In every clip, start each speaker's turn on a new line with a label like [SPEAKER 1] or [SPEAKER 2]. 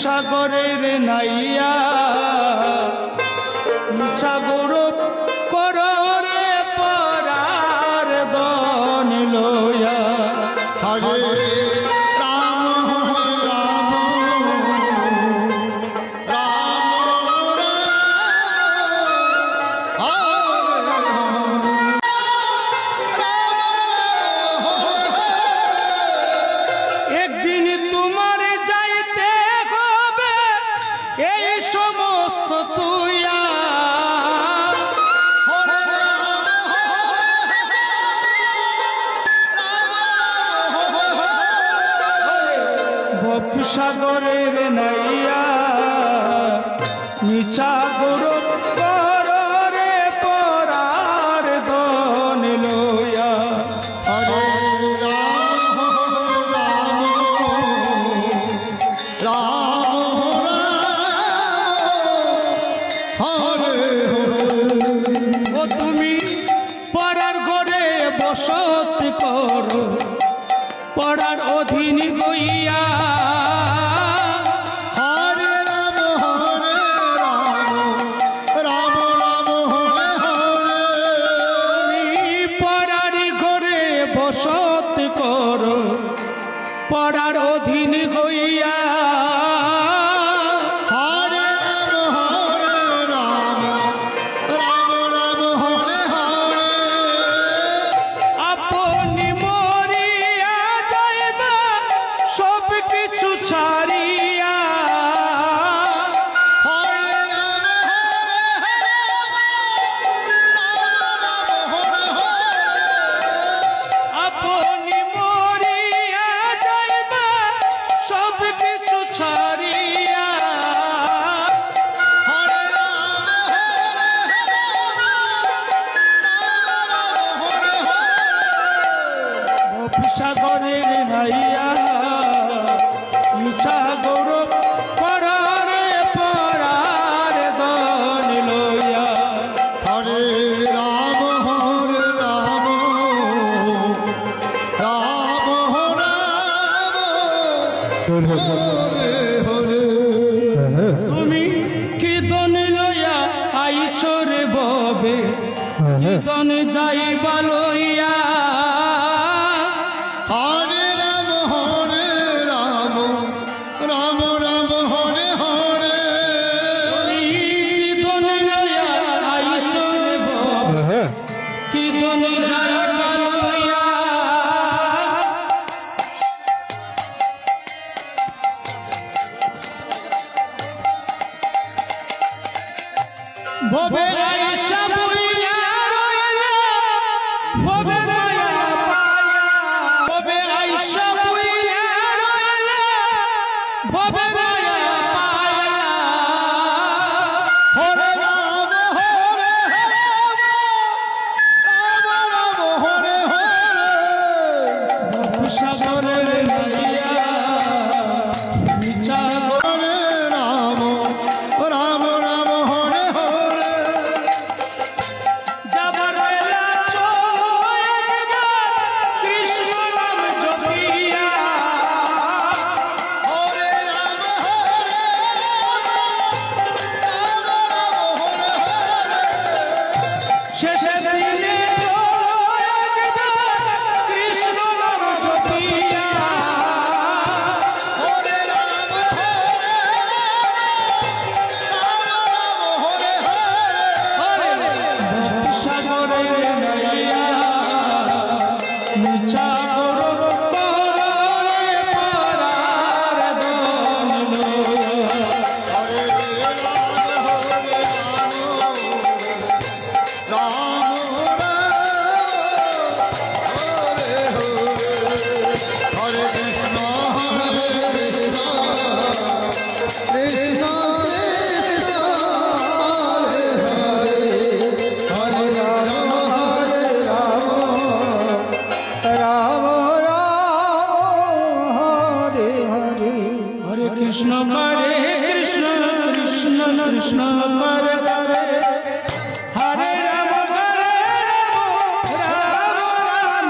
[SPEAKER 1] সাগরের নাইয়া মিছা গৌরব কররে পরার দন লয়া
[SPEAKER 2] হরে রাম হরে রাম রাম
[SPEAKER 1] একদিন তোমার যাইতে হবে এই সমস্ত তুইয়া সাগরের নাইয়া মিছা গৌরব কররে পরার দন লয়া
[SPEAKER 2] হরে রাম রাম রাম হরে
[SPEAKER 1] ও তুমি পরার ঘরে বসত করো পরার অধীন হইয়া
[SPEAKER 2] হরে রাম রাম রাম হরে হরে
[SPEAKER 1] তুমি পরার ঘরে বসত করো পরার অধীন হইয়া
[SPEAKER 2] হরে রাম রাম রাম হরে হরে
[SPEAKER 1] আপনি মরিয়া যাইবা সব কিছু ছাড়িয়া
[SPEAKER 2] হরে রাম হরে হরে
[SPEAKER 1] আপনি মরিয়া যাইবা সব কিছু ছাড়িয়া
[SPEAKER 2] হরে রাম হরে হরে
[SPEAKER 1] সাগরের নাইয়া মিছা গৌরব পরারে পরার দন লইয়া
[SPEAKER 2] হরে রাম রাম হরে হরে
[SPEAKER 1] তুমি কি দন লইয়া আইছো রে ববে কি দন যাইবা লইয়া
[SPEAKER 2] হরে রাম রাম রাম হরে হরে
[SPEAKER 1] তুমি কি দন লইয়া আইছো রে ববে কি দন যাইবা লইয়া ভবে আইসা বইয়া রইলা ভবে মায়া পায়া ভবে আইসা বইয়া রইলা ভবে মায়া পায়া
[SPEAKER 2] হরে রাম রাম হরে হরে
[SPEAKER 1] সাগরের নাইয়া মিছা
[SPEAKER 2] হরে রাম রাম হরে হরে
[SPEAKER 1] যাবার বেলা চলো একবার কৃষ্ণ নাম জপিয়া
[SPEAKER 2] হরে রাম
[SPEAKER 1] শেষে দিনে চলো একবার কৃষ্ণ নাম জপিয়া
[SPEAKER 2] হরে রাম হরে
[SPEAKER 1] সাগরের নাইয়া মিছা গৌরব কররে পরার দন লইয়া
[SPEAKER 2] হরে কৃষ্ণ হরে কৃষ্ণ কৃষ্ণ কৃষ্ণ হরে হরে
[SPEAKER 1] হরে রাম হরে রাম রাম রাম হরে হরে হরে কৃষ্ণ হরে কৃষ্ণ কৃষ্ণ কৃষ্ণ হরে হরে হরে রাম হরে রাম রাম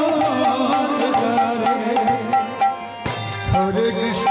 [SPEAKER 1] রাম হরে হরে
[SPEAKER 2] হরে কৃষ্ণ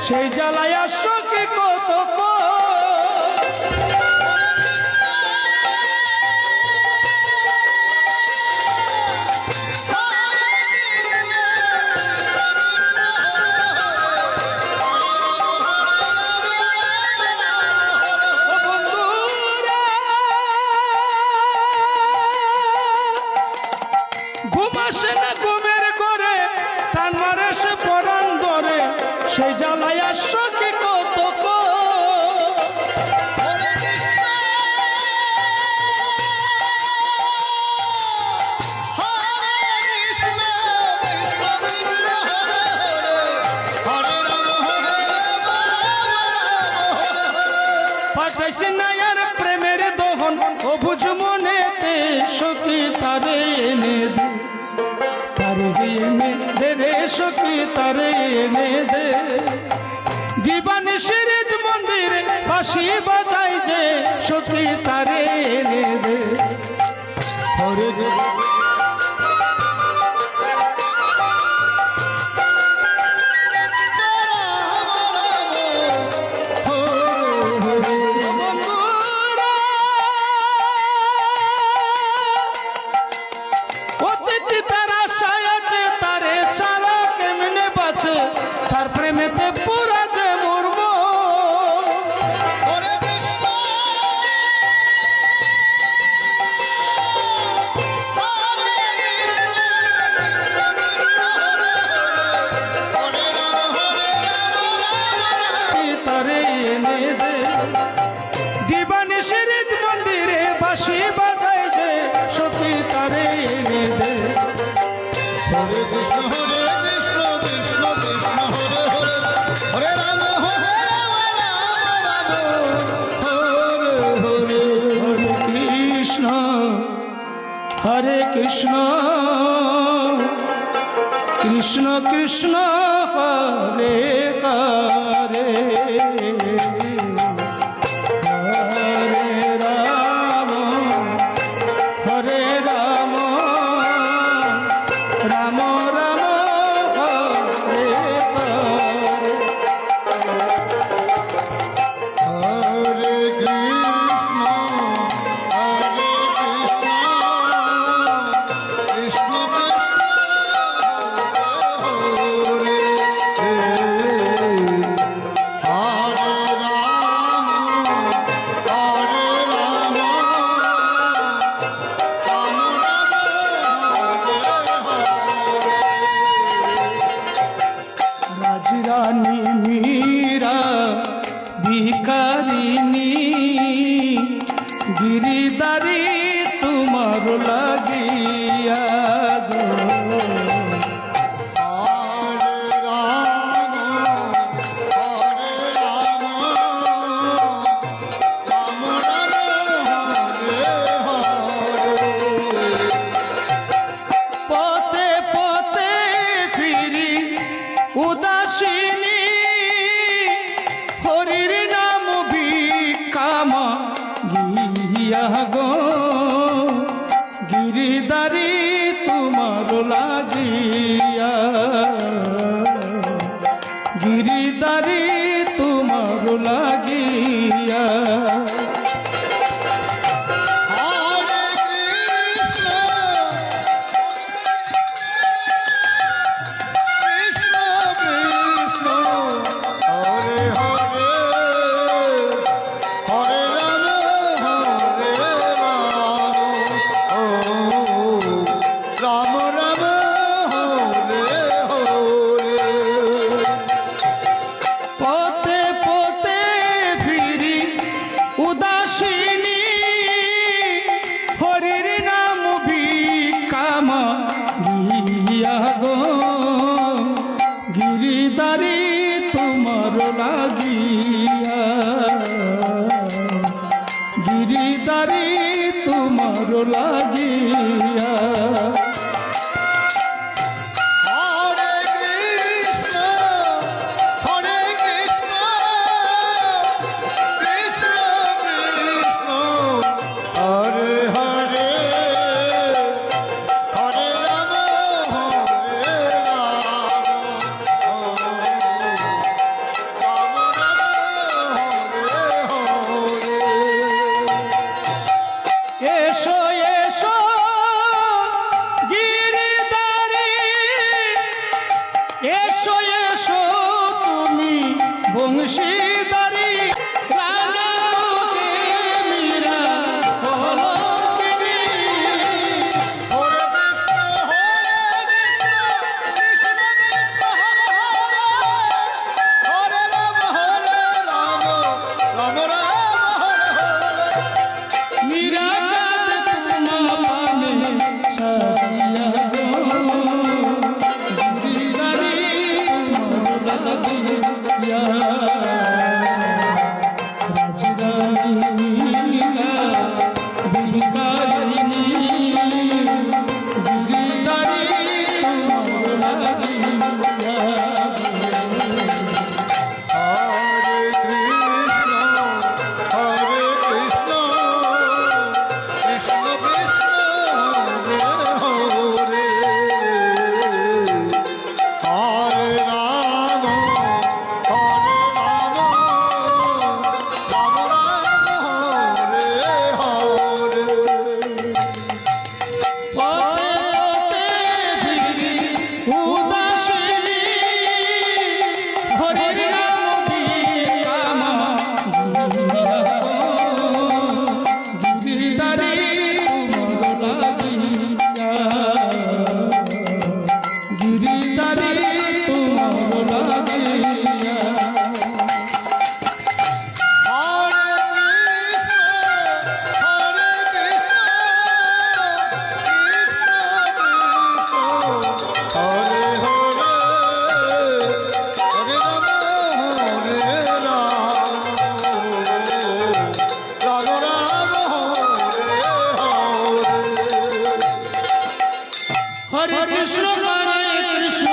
[SPEAKER 1] সেই জ্বালায় সখী কত ঘুমাসে না ঘুমের করে টান মারে সে পরাণ ধরে সেই জ্বালায় সখী কত পাঠাইছে না আর প্রেমের দহন অবুঝ মনেতে সখী তারে এনে দে তারে এনে দে রে সখী তারে এনে দে দিবানি শরীদ মন্দিরে বাঁশি বাজাই যে সখী তারে এনে দে হরে তার প্রেমেতে পুরা যে মরব তারে এনে দে দিবানি শরীদ মন্দিরে বাঁশি বাজায় যে সখী তারে এনে দে
[SPEAKER 2] হরে কৃষ্ণ কৃষ্ণ কৃষ্ণ হরে হরে হরে রাম হরে রাম রাম রাম হরে হরে
[SPEAKER 1] হরে কৃষ্ণ কৃষ্ণ কৃষ্ণ হরে হরে হরে রাম হরে রাম রাম রাম হরে হরে
[SPEAKER 2] হরে কৃষ্ণ হরে কৃষ্ণ কৃষ্ণ হরে হরে রাম হরে রাম রাম
[SPEAKER 1] রাজরানী মীরা ভিখারিনী গিরিদারি তোমার লাগিয়া গো
[SPEAKER 2] হরে রাম হরে রাম রাম রাম হরে হরে
[SPEAKER 1] পথে পথে ফিরি উদাসিনী হরির নাম ভিক্ষাম গিয়া গো গিরিদারি তোমার লাগিয়া গিরিদারি তোমার লাগিয়া
[SPEAKER 2] হরে কৃষ্ণ কৃষ্ণ কৃষ্ণ হরে হরে হরে রাম হরে রাম ও রাম রাম হরে
[SPEAKER 1] কৃষ্ণ করে কৃষ্ণ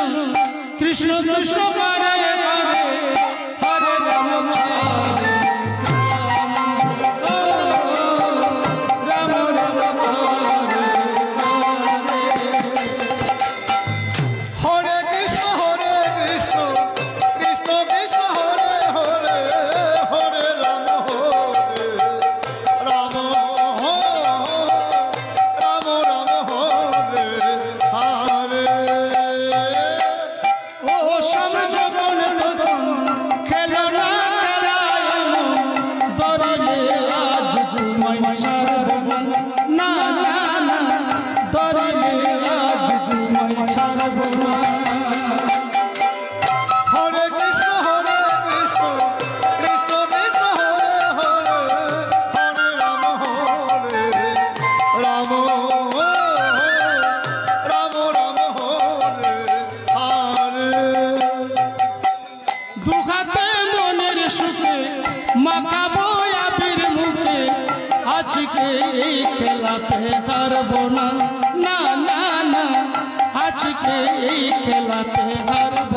[SPEAKER 1] কৃষ্ণ কৃষ্ণ করে করে হরে রাম হরে রাম রাম হরে
[SPEAKER 2] হরে কৃষ্ণ কৃষ্ণ কৃষ্ণ হরে হরে হরে রাম রাম রাম হরে হরে
[SPEAKER 1] ও সব যখন তখন খেলো না খেলায়ন দরিলে আজ তোমায় ছাড়ব না না না দরিলে আজ তোমায় ছাড়ব না
[SPEAKER 2] হরে কৃষ্ণ কৃষ্ণ কৃষ্ণ হরে হরে হরে রাম রাম রাম হরে হরে
[SPEAKER 1] দুখাতে মনের সুখে মাখাবো আবির মুখে আজকে এই খেলাতে হারব না না না না আজকে এই খেলাতে হারব